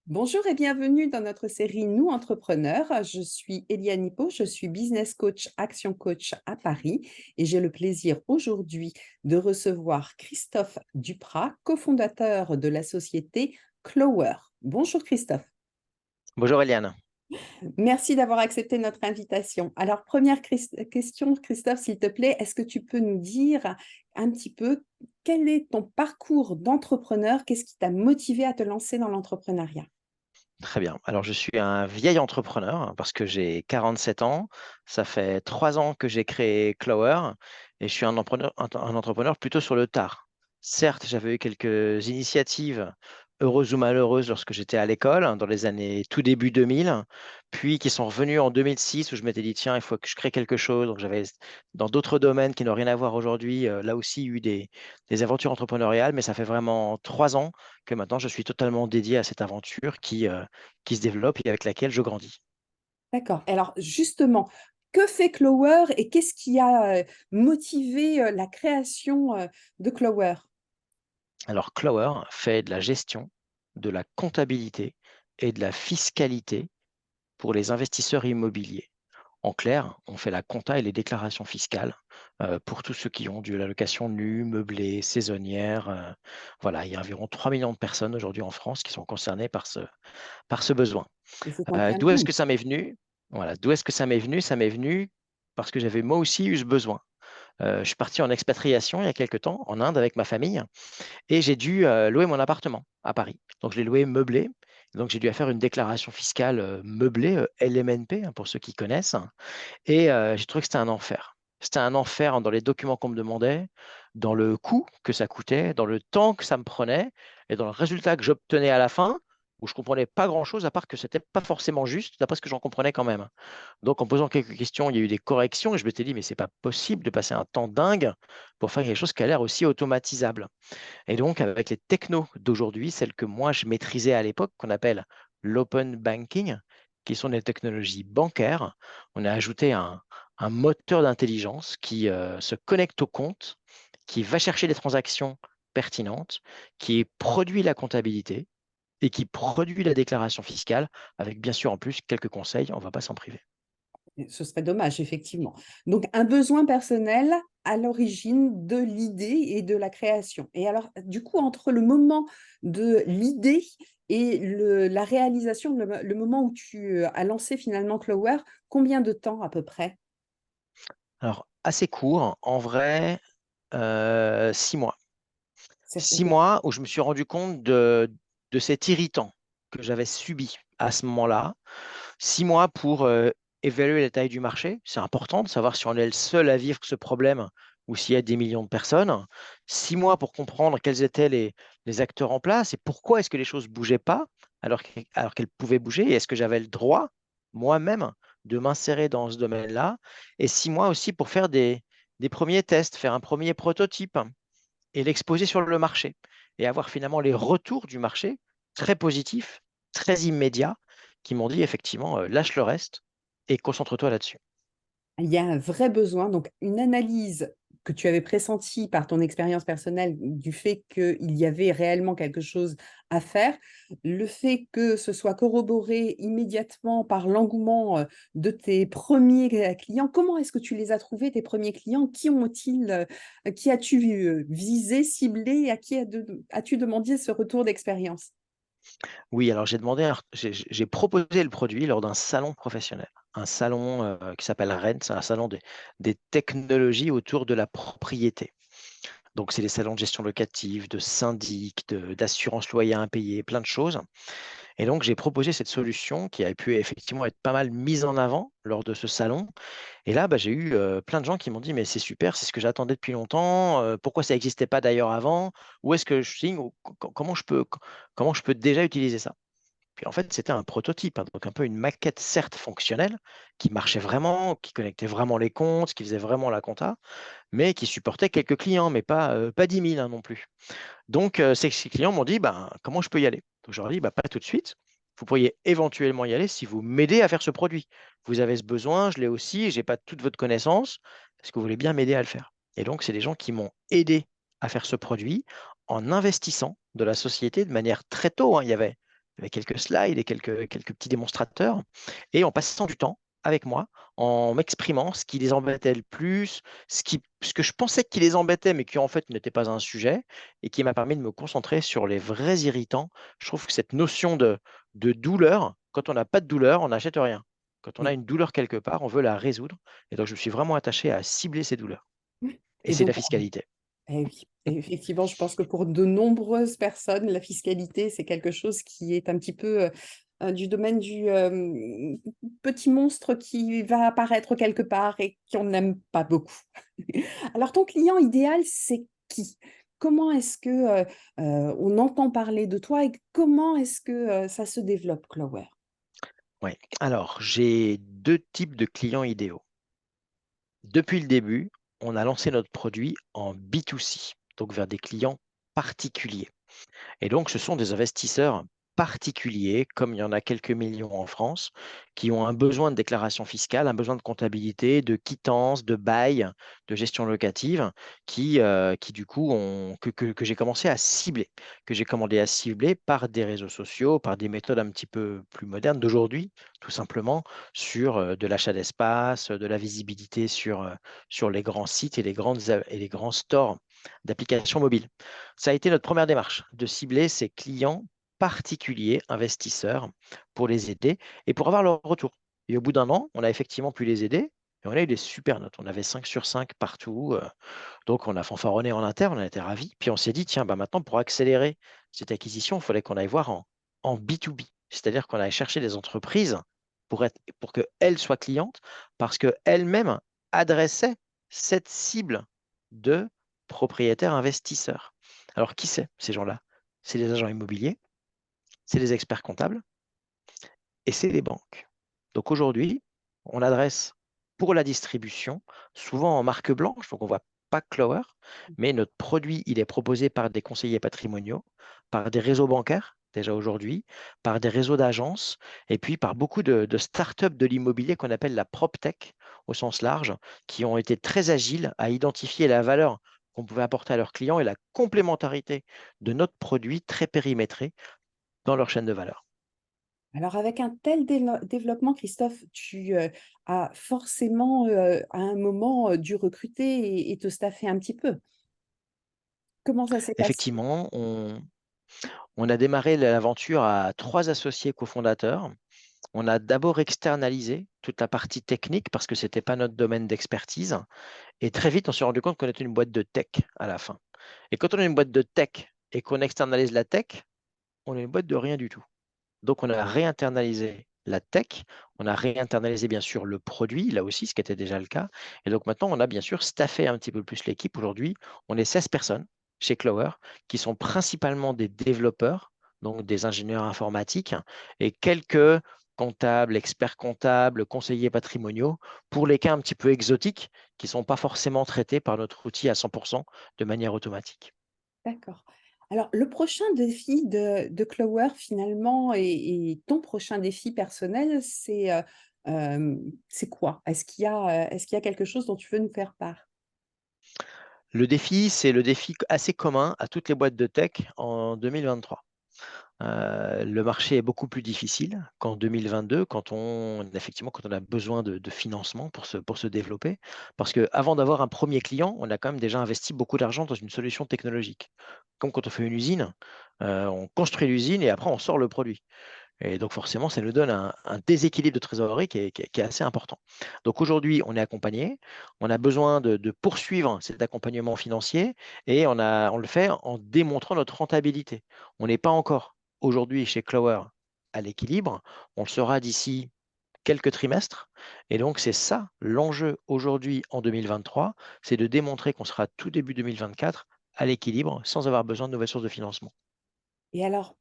Bonjour et bienvenue dans notre série Nous Entrepreneurs. Je suis Eliane Hippo, je suis business coach, action coach à Paris et j'ai le plaisir aujourd'hui de recevoir Christophe Duprat, cofondateur de la société Clower. Bonjour Christophe. Bonjour Eliane. Merci d'avoir accepté notre invitation. Alors, première question, Christophe, s'il te plaît, est-ce que tu peux nous dire un petit peu quel est ton parcours d'entrepreneur? Qu'est-ce qui t'a motivé à te lancer dans l'entrepreneuriat? Très bien. Alors, je suis un vieil entrepreneur parce que j'ai 47 ans. Ça fait 3 ans que j'ai créé Clower et je suis un entrepreneur plutôt sur le tard. Certes, j'avais eu quelques initiatives heureuses ou malheureuses lorsque j'étais à l'école, dans les années tout début 2000, puis qui sont revenues en 2006 où je m'étais dit, tiens, il faut que je crée quelque chose. Donc, j'avais dans d'autres domaines qui n'ont rien à voir aujourd'hui, là aussi, eu des aventures entrepreneuriales, mais ça fait vraiment 3 ans que maintenant je suis totalement dédié à cette aventure qui se développe et avec laquelle je grandis. D'accord. Alors justement, que fait Clower et qu'est-ce qui a motivé la création de Clower? Alors, Clower fait de la gestion, de la comptabilité et de la fiscalité pour les investisseurs immobiliers. En clair, on fait la compta et les déclarations fiscales pour tous ceux qui ont de la location nue, meublée, saisonnière. Voilà, il y a environ 3 millions de personnes aujourd'hui en France qui sont concernées par ce besoin. Et c'est en plein D'où est-ce boom. que ça m'est venu? Voilà, d'où est-ce que ça m'est venu? Ça m'est venu parce que j'avais moi aussi eu ce besoin. Je suis parti en expatriation il y a quelque temps en Inde avec ma famille et j'ai dû louer mon appartement à Paris. Donc je l'ai loué meublé. Donc j'ai dû faire une déclaration fiscale meublée, LMNP, hein, pour ceux qui connaissent. Et j'ai trouvé que c'était un enfer. C'était un enfer dans les documents qu'on me demandait, dans le coût que ça coûtait, dans le temps que ça me prenait et dans le résultat que j'obtenais à la fin, où je comprenais pas grand-chose à part que c'était pas forcément juste, d'après ce que j'en comprenais quand même. Donc en posant quelques questions, il y a eu des corrections et je m'étais dit, mais c'est pas possible de passer un temps dingue pour faire quelque chose qui a l'air aussi automatisable. Et donc avec les technos d'aujourd'hui, celles que moi je maîtrisais à l'époque, qu'on appelle l'open banking, qui sont des technologies bancaires, on a ajouté un moteur d'intelligence qui se connecte au compte, qui va chercher des transactions pertinentes, qui produit la comptabilité et qui produit la déclaration fiscale, avec bien sûr en plus quelques conseils, on ne va pas s'en priver. Ce serait dommage, effectivement. Donc, un besoin personnel à l'origine de l'idée et de la création. Et alors, du coup, entre le moment de l'idée et la réalisation, le moment où tu as lancé finalement Clower, combien de temps à peu près? Alors, assez court, en vrai, 6 mois. Ça fait 6 mois où je me suis rendu compte de cet irritant que j'avais subi à ce moment-là. 6 mois pour évaluer la taille du marché. C'est important de savoir si on est le seul à vivre ce problème ou s'il y a des millions de personnes. 6 mois pour comprendre quels étaient les acteurs en place et pourquoi est-ce que les choses ne bougeaient pas alors qu'elles pouvaient bouger et est-ce que j'avais le droit moi-même de m'insérer dans ce domaine-là. Et 6 mois aussi pour faire des premiers tests, faire un premier prototype et l'exposer sur le marché et avoir finalement les retours du marché très positifs, très immédiats, qui m'ont dit effectivement, lâche le reste et concentre-toi là-dessus. Il y a un vrai besoin, donc une analyse que tu avais pressentie par ton expérience personnelle du fait qu'il y avait réellement quelque chose à faire, le fait que ce soit corroboré immédiatement par l'engouement de tes premiers clients. Comment est-ce que tu les as trouvés, tes premiers clients? Qui as-tu visé, ciblé, à qui as-tu demandé ce retour d'expérience? Oui, alors j'ai proposé le produit lors d'un salon professionnel, un salon qui s'appelle Rennes, c'est un salon des technologies autour de la propriété. Donc, c'est des salons de gestion locative, de syndic, d'assurance loyer impayé, plein de choses. Et donc, j'ai proposé cette solution qui avait pu effectivement être pas mal mise en avant lors de ce salon. Et là, bah, j'ai eu plein de gens qui m'ont dit, mais c'est super, c'est ce que j'attendais depuis longtemps. Pourquoi ça n'existait pas d'ailleurs avant? Où est-ce que je signe? Ou comment je peux déjà utiliser ça? Puis en fait, c'était un prototype, hein, donc un peu une maquette certes fonctionnelle, qui marchait vraiment, qui connectait vraiment les comptes, qui faisait vraiment la compta, mais qui supportait quelques clients, mais pas 10 000 hein, non plus. Donc, ces clients m'ont dit, ben, comment je peux y aller? Donc, je leur ai dit, bah, pas tout de suite. Vous pourriez éventuellement y aller si vous m'aidez à faire ce produit. Vous avez ce besoin, je l'ai aussi, je n'ai pas toute votre connaissance. Est-ce que vous voulez bien m'aider à le faire? Et donc, c'est des gens qui m'ont aidé à faire ce produit en investissant de la société de manière très tôt, hein. Il y avait avec quelques slides et quelques petits démonstrateurs, et en passant du temps avec moi, en m'exprimant ce qui les embêtait le plus, ce que je pensais qui les embêtait, mais qui en fait n'était pas un sujet, et qui m'a permis de me concentrer sur les vrais irritants. Je trouve que cette notion de douleur, quand on n'a pas de douleur, on n'achète rien. Quand on a Oui. une douleur quelque part, on veut la résoudre. Et donc, je me suis vraiment attaché à cibler ces douleurs. Et Et c'est la donc, fiscalité. oui, et effectivement, je pense que pour de nombreuses personnes, la fiscalité, c'est quelque chose qui est un petit peu du domaine du petit monstre qui va apparaître quelque part et qu'on n'aime pas beaucoup. Alors, ton client idéal, c'est qui? Comment est-ce que on entend parler de toi et comment est-ce que ça se développe, Clower? Ouais. Alors, j'ai deux types de clients idéaux. Depuis le début, on a lancé notre produit en B2C, donc vers des clients particuliers. Et donc, ce sont des investisseurs particuliers, comme il y en a quelques millions en France, qui ont un besoin de déclaration fiscale, un besoin de comptabilité, de quittance, de bail, de gestion locative, qui du coup, que j'ai commencé à cibler, que j'ai commandé à cibler par des réseaux sociaux, par des méthodes un petit peu plus modernes d'aujourd'hui, tout simplement, sur de l'achat d'espace, de la visibilité sur les grands sites et les grands stores d'applications mobiles. Ça a été notre première démarche, de cibler ces clients particuliers, investisseurs, pour les aider et pour avoir leur retour. Et au bout d'un an, on a effectivement pu les aider et on a eu des super notes. On avait 5 sur 5 partout. Donc, on a fanfaronné en interne, on a été ravis. Puis, on s'est dit, tiens, bah, maintenant, pour accélérer cette acquisition, il fallait qu'on aille voir en B2B. C'est-à-dire qu'on allait chercher des entreprises pour qu'elles soient clientes parce qu'elles-mêmes adressaient cette cible de propriétaires investisseurs. Alors, qui c'est ces gens-là? C'est les agents immobiliers, c'est les experts comptables et c'est les banques. Donc aujourd'hui, on adresse pour la distribution, souvent en marque blanche, donc on ne voit pas Clower, mais notre produit, il est proposé par des conseillers patrimoniaux, par des réseaux bancaires déjà aujourd'hui, par des réseaux d'agences, et puis par beaucoup de startups de l'immobilier qu'on appelle la PropTech au sens large, qui ont été très agiles à identifier la valeur qu'on pouvait apporter à leurs clients et la complémentarité de notre produit très périmétré dans leur chaîne de valeur. Alors avec un tel développement, Christophe, tu as forcément à un moment dû recruter et te staffer un petit peu. Comment ça s'est passé? Effectivement, on a démarré l'aventure à 3 associés cofondateurs. On a d'abord externalisé toute la partie technique parce que ce n'était pas notre domaine d'expertise. Et très vite, on s'est rendu compte qu'on était une boîte de tech à la fin. Et quand on est une boîte de tech et qu'on externalise la tech, on est une boîte de rien du tout. Donc, on a réinternalisé la tech, on a réinternalisé bien sûr le produit, là aussi, ce qui était déjà le cas. Et donc maintenant, on a bien sûr staffé un petit peu plus l'équipe. Aujourd'hui, on est 16 personnes chez Clower qui sont principalement des développeurs, donc des ingénieurs informatiques et quelques comptables, experts comptables, conseillers patrimoniaux pour les cas un petit peu exotiques qui ne sont pas forcément traités par notre outil à 100% de manière automatique. D'accord. Alors le prochain défi de Clower finalement et ton prochain défi personnel, c'est quoi? Est-ce qu'il y a quelque chose dont tu veux nous faire part? Le défi, c'est le défi assez commun à toutes les boîtes de tech en 2023. Le marché est beaucoup plus difficile qu'en 2022 effectivement, quand on a besoin de financement pour se développer. Parce qu'avant d'avoir un premier client, on a quand même déjà investi beaucoup d'argent dans une solution technologique. Comme quand on fait une usine, on construit l'usine et après on sort le produit. Et donc forcément, ça nous donne un déséquilibre de trésorerie qui est assez important. Donc aujourd'hui, on est accompagné, on a besoin de poursuivre cet accompagnement financier et on le fait en démontrant notre rentabilité. On n'est pas encore aujourd'hui chez Clower à l'équilibre, on le sera d'ici quelques trimestres. Et donc c'est ça l'enjeu aujourd'hui en 2023, c'est de démontrer qu'on sera tout début 2024 à l'équilibre sans avoir besoin de nouvelles sources de financement. Et alors,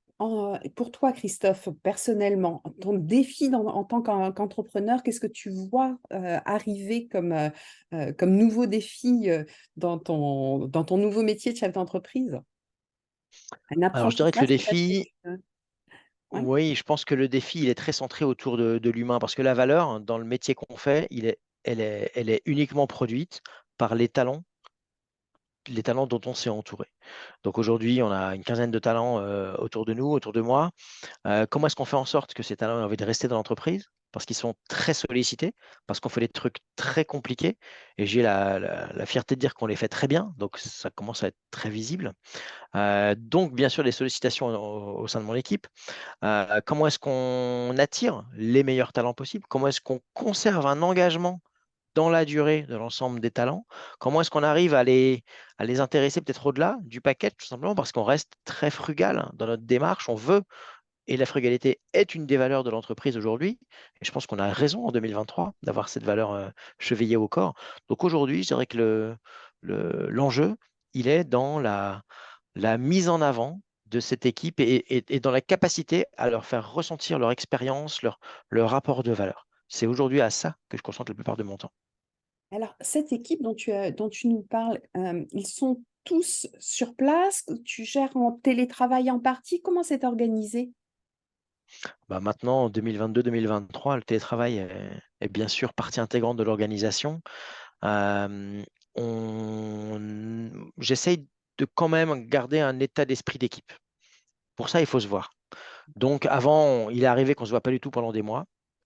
pour toi, Christophe, personnellement, ton défi en tant qu'entrepreneur, qu'est-ce que tu vois arriver comme nouveau défi dans ton nouveau métier de chef d'entreprise? Un Alors je dirais que le apprentissage peut-être? défi, Ouais. oui, je pense que le défi, il est très centré autour de l'humain parce que la valeur, hein, dans le métier qu'on fait, elle est uniquement produite par les talents les talents dont on s'est entouré. Donc aujourd'hui, on a une quinzaine de talents autour de nous, autour de moi. Comment est-ce qu'on fait en sorte que ces talents aient envie de rester dans l'entreprise? Parce qu'ils sont très sollicités, parce qu'on fait des trucs très compliqués. Et j'ai la fierté de dire qu'on les fait très bien. Donc ça commence à être très visible. Donc bien sûr, des sollicitations au sein de mon équipe. Comment est-ce qu'on attire les meilleurs talents possibles? Comment est-ce qu'on conserve un engagement dans la durée de l'ensemble des talents? Comment est-ce qu'on arrive à les intéresser peut-être au-delà du paquet, tout simplement parce qu'on reste très frugal hein, dans notre démarche. On veut, et la frugalité est une des valeurs de l'entreprise aujourd'hui. Et je pense qu'on a raison en 2023 d'avoir cette valeur chevillée au corps. Donc aujourd'hui, je dirais que l'enjeu, il est dans la mise en avant de cette équipe et dans la capacité à leur faire ressentir leur expérience, leur rapport de valeur. C'est aujourd'hui à ça que je concentre la plupart de mon temps. Alors, cette équipe dont tu nous parles, ils sont tous sur place? Tu gères en télétravail en partie? Comment c'est organisé? Bah maintenant, en 2022-2023, le télétravail est bien sûr partie intégrante de l'organisation. Euh, J'essaye de quand même garder un état d'esprit d'équipe. Pour ça, il faut se voir. Donc avant, il est arrivé qu'on ne se voit pas du tout pendant des mois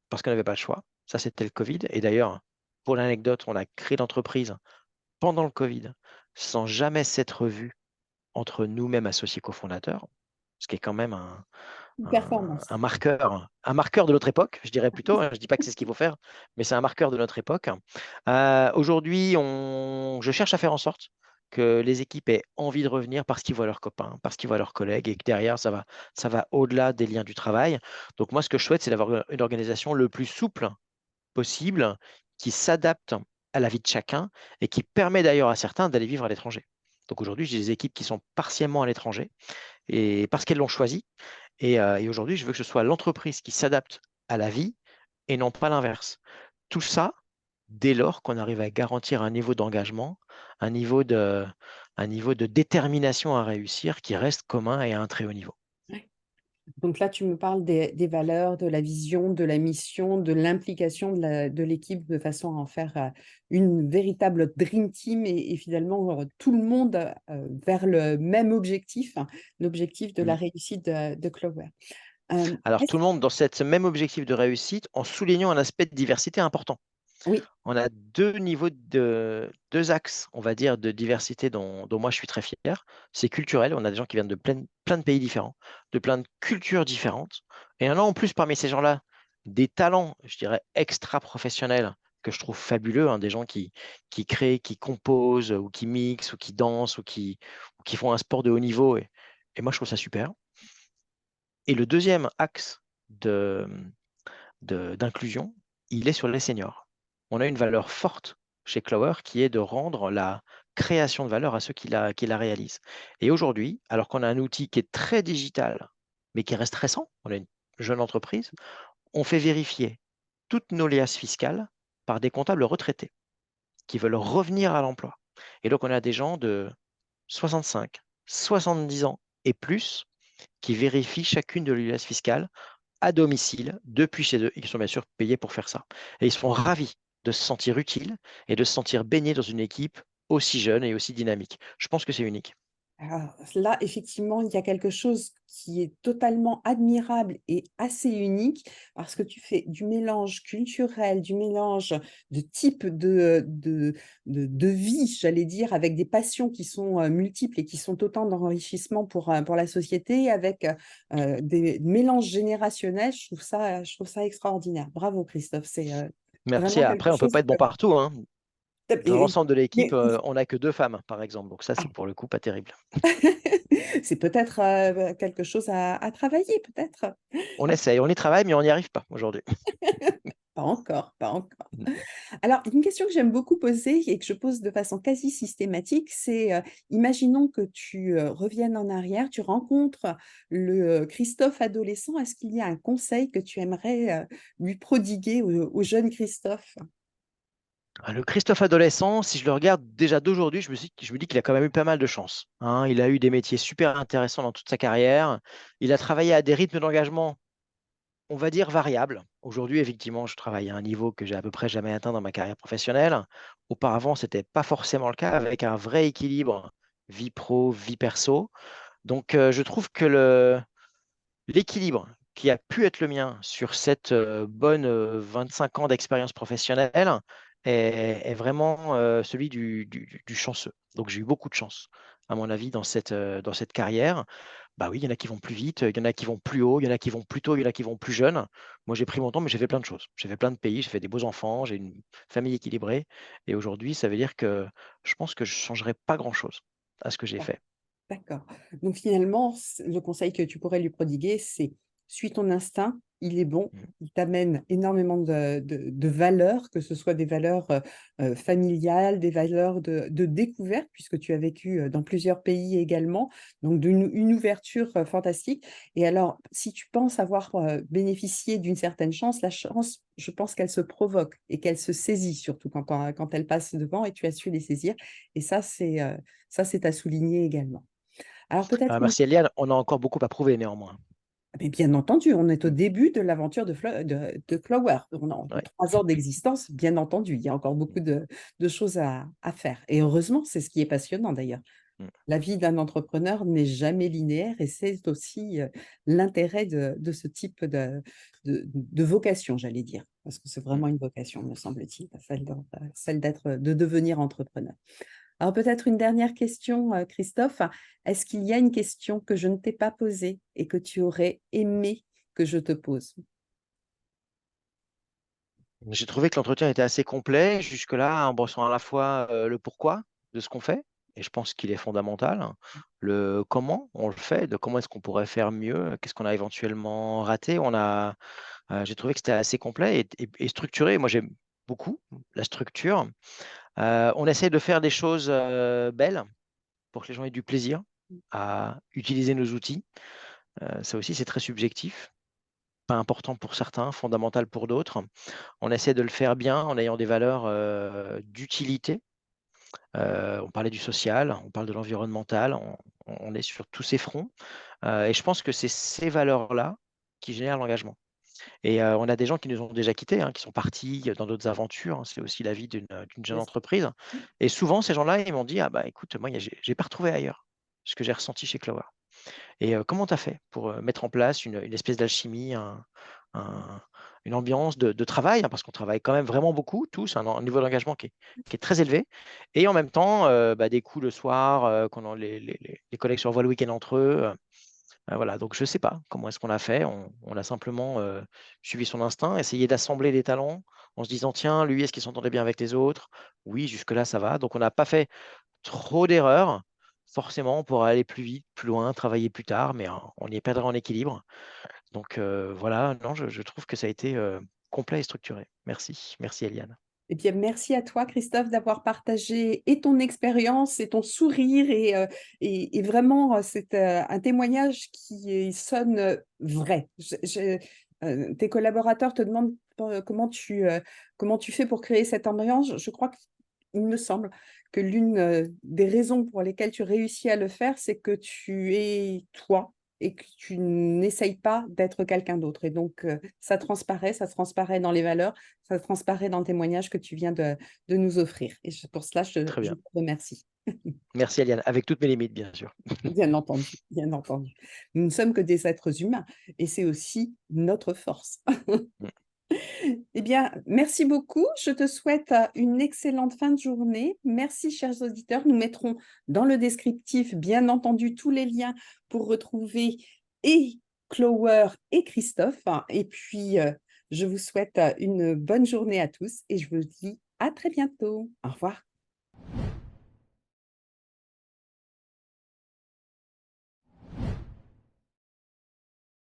parce qu'on n'avait pas le choix. Ça, c'était le Covid. Et d'ailleurs, pour l'anecdote, on a créé l'entreprise pendant le Covid sans jamais s'être vu entre nous-mêmes associés cofondateurs, ce qui est quand même Une performance. un marqueur de notre époque, je dirais plutôt. Hein. Je ne dis pas que c'est ce qu'il faut faire, mais c'est un marqueur de notre époque. Aujourd'hui, je cherche à faire en sorte que les équipes aient envie de revenir parce qu'ils voient leurs copains, parce qu'ils voient leurs collègues, et que derrière, ça va au-delà des liens du travail. Donc moi, ce que je souhaite, c'est d'avoir une organisation le plus souple possible, qui s'adapte à la vie de chacun et qui permet d'ailleurs à certains d'aller vivre à l'étranger. Donc aujourd'hui, j'ai des équipes qui sont partiellement à l'étranger et parce qu'elles l'ont choisi. Et aujourd'hui, je veux que ce soit l'entreprise qui s'adapte à la vie et non pas l'inverse. Tout ça, dès lors qu'on arrive à garantir un niveau d'engagement, un niveau un niveau de détermination à réussir qui reste commun et à un très haut niveau. Donc là, tu me parles des valeurs, de la vision, de la mission, de l'implication de l'équipe de façon à en faire une véritable dream team et finalement tout le monde vers le même objectif, hein, l'objectif de la Oui. réussite de Clover. Alors tout Est-ce- le monde dans ce même objectif de réussite en soulignant un aspect de diversité important. oui, On a deux axes, on va dire, de diversité dont moi je suis très fier. C'est culturel. On a des gens qui viennent de plein de pays différents, de plein de cultures différentes. Et il y en a en plus parmi ces gens-là des talents, je dirais, extra-professionnels que je trouve fabuleux, hein, des gens qui créent, qui composent, ou qui mixent, ou qui dansent, ou qui font un sport de haut niveau. Et moi, je trouve ça super. Et le deuxième axe de, d'inclusion, il est sur les seniors. On a une valeur forte chez Clover qui est de rendre la création de valeur à ceux qui la réalisent. Et aujourd'hui, alors qu'on a un outil qui est très digital, mais qui reste récent, on a une jeune entreprise, on fait vérifier toutes nos liasses fiscales par des comptables retraités qui veulent revenir à l'emploi. Et donc, on a des gens de 65, 70 ans et plus qui vérifient chacune de liasses fiscales à domicile depuis chez eux et qui sont bien sûr payés pour faire ça. Et ils sont ravis de se sentir utiles et de se sentir baignés dans une équipe aussi jeune et aussi dynamique. Je pense que c'est unique. alors là, effectivement, il y a quelque chose qui est totalement admirable et assez unique parce que tu fais du mélange culturel, du mélange de type de vie, j'allais dire, avec des passions qui sont multiples et qui sont autant d'enrichissement pour la société, avec des mélanges générationnels. Je trouve ça extraordinaire. Bravo, Christophe. C'est Merci. vraiment Après, quelque on ne peut chose pas être bon partout. Hein. Dans et- l'ensemble de l'équipe, mais- on n'a que deux femmes, par exemple. Donc ça, c'est pour le coup pas terrible. C'est peut-être quelque chose à travailler, peut-être. On essaye, on y travaille, mais on n'y arrive pas aujourd'hui. Pas encore, pas encore. Alors, une question que j'aime beaucoup poser et que je pose de façon quasi systématique, c'est imaginons que tu reviennes en arrière, tu rencontres le Christophe adolescent. Est-ce qu'il y a un conseil que tu aimerais lui prodiguer au jeune Christophe? Le Christophe adolescent, si je le regarde déjà d'aujourd'hui, je me dis qu'il a quand même eu pas mal de chance. Hein. Il a eu des métiers super intéressants dans toute sa carrière. Il a travaillé à des rythmes d'engagement on va dire variable. Aujourd'hui, effectivement, je travaille à un niveau que j'ai à peu près jamais atteint dans ma carrière professionnelle. Auparavant, ce n'était pas forcément le cas, avec un vrai équilibre vie pro, vie perso. Donc, je trouve que l'équilibre qui a pu être le mien sur cette bonne 25 ans d'expérience professionnelle est vraiment celui du chanceux. Donc, j'ai eu beaucoup de chance, à mon avis, dans cette carrière. Bah oui, il y en a qui vont plus vite, il y en a qui vont plus haut, il y en a qui vont plus tôt, il y en a qui vont plus jeunes. Moi, j'ai pris mon temps, mais j'ai fait plein de choses. J'ai fait plein de pays, j'ai fait des beaux enfants, j'ai une famille équilibrée. Et aujourd'hui, ça veut dire que je pense que je ne changerai pas grand-chose à ce que j'ai fait. D'accord. Donc finalement, le conseil que tu pourrais lui prodiguer, c'est suis ton instinct, il est bon, Mm. il t'amène énormément de valeurs, que ce soit des valeurs familiales, des valeurs de découverte, puisque tu as vécu dans plusieurs pays également, donc une ouverture fantastique. Et alors, si tu penses avoir bénéficié d'une certaine chance, la chance, je pense qu'elle se provoque et qu'elle se saisit, surtout quand elle passe devant et tu as su les saisir. Et ça, c'est à souligner également. Alors peut-être Ah, merci Eliane, on a encore beaucoup à prouver néanmoins. mais bien entendu, on est au Mm. début de l'aventure de Clower. On a Ouais. 3 ans d'existence, bien entendu. Il y a encore beaucoup de choses à faire. Et heureusement, c'est ce qui est passionnant d'ailleurs. Mm. La vie d'un entrepreneur n'est jamais linéaire et c'est aussi l'intérêt de ce type de vocation, j'allais dire. Parce que c'est Mm. vraiment une vocation, me semble-t-il, celle de devenir entrepreneur. Alors peut-être une dernière question, Christophe. Est-ce qu'il y a une question que je ne t'ai pas posée et que tu aurais aimé que je te pose? J'ai trouvé que l'entretien était assez complet jusque-là, en brossant à la fois le pourquoi de ce qu'on fait, et je pense qu'il est fondamental, le comment on le fait, de comment est-ce qu'on pourrait faire mieux, qu'est-ce qu'on a éventuellement raté. J'ai trouvé que c'était assez complet et structuré. Moi, j'aime beaucoup la structure. On essaie de faire des choses belles pour que les gens aient du plaisir à utiliser nos outils. Ça aussi, c'est très subjectif, pas important pour certains, fondamental pour d'autres. On essaie de le faire bien en ayant des valeurs d'utilité. On parlait du social, on parle de l'environnemental, on est sur tous ces fronts. Et je pense que c'est ces valeurs-là qui génèrent l'engagement. Et on a des gens qui nous ont déjà quittés, hein, qui sont partis dans d'autres aventures, hein. C'est aussi la vie d'une jeune Bien sûr. entreprise. Et souvent, ces gens-là, ils m'ont dit, ah bah écoute, moi, j'ai pas retrouvé ailleurs ce que j'ai ressenti chez Clover. Et comment tu as fait pour mettre en place une espèce d'alchimie, un- une ambiance de travail, hein, parce qu'on travaille quand même vraiment beaucoup, tous, un niveau d'engagement qui est très élevé, et en même temps, bah, des coups le soir, quand les collègues se revoient le week-end entre eux. Voilà, donc je ne sais pas comment est-ce qu'on a fait. On a simplement suivi son instinct, essayé d'assembler les talents en se disant, tiens, lui, est-ce qu'il s'entendait bien avec les autres? Oui, jusque-là, ça va. Donc on n'a pas fait trop d'erreurs. Forcément, on pourra aller plus vite, plus loin, travailler plus tard, mais on y perdra en équilibre. Donc voilà, non, je trouve que ça a été complet et structuré. Merci. Merci Eliane. Eh bien, merci à toi, Christophe, d'avoir partagé et ton expérience et ton sourire. Et vraiment, c'est un témoignage qui sonne vrai. Tes collaborateurs te demandent comment tu fais pour créer cette ambiance. Je crois qu'il me semble que l'une des raisons pour lesquelles tu réussis à le faire, c'est que tu es toi et que tu n'essayes pas d'être quelqu'un d'autre. Et donc, ça transparaît dans les valeurs, ça transparaît dans le témoignage que tu viens de nous offrir. Et pour cela, Très je bien. te remercie. Merci Eliane, avec toutes mes limites, bien sûr. Bien entendu, bien entendu. Nous ne sommes que des êtres humains et c'est aussi notre force. Eh bien, merci beaucoup. Je te souhaite une excellente fin de journée. Merci, chers auditeurs. Nous mettrons dans le descriptif, bien entendu, tous les liens pour retrouver et Clower et Christophe. Et puis, je vous souhaite une bonne journée à tous et je vous dis à très bientôt. Au revoir.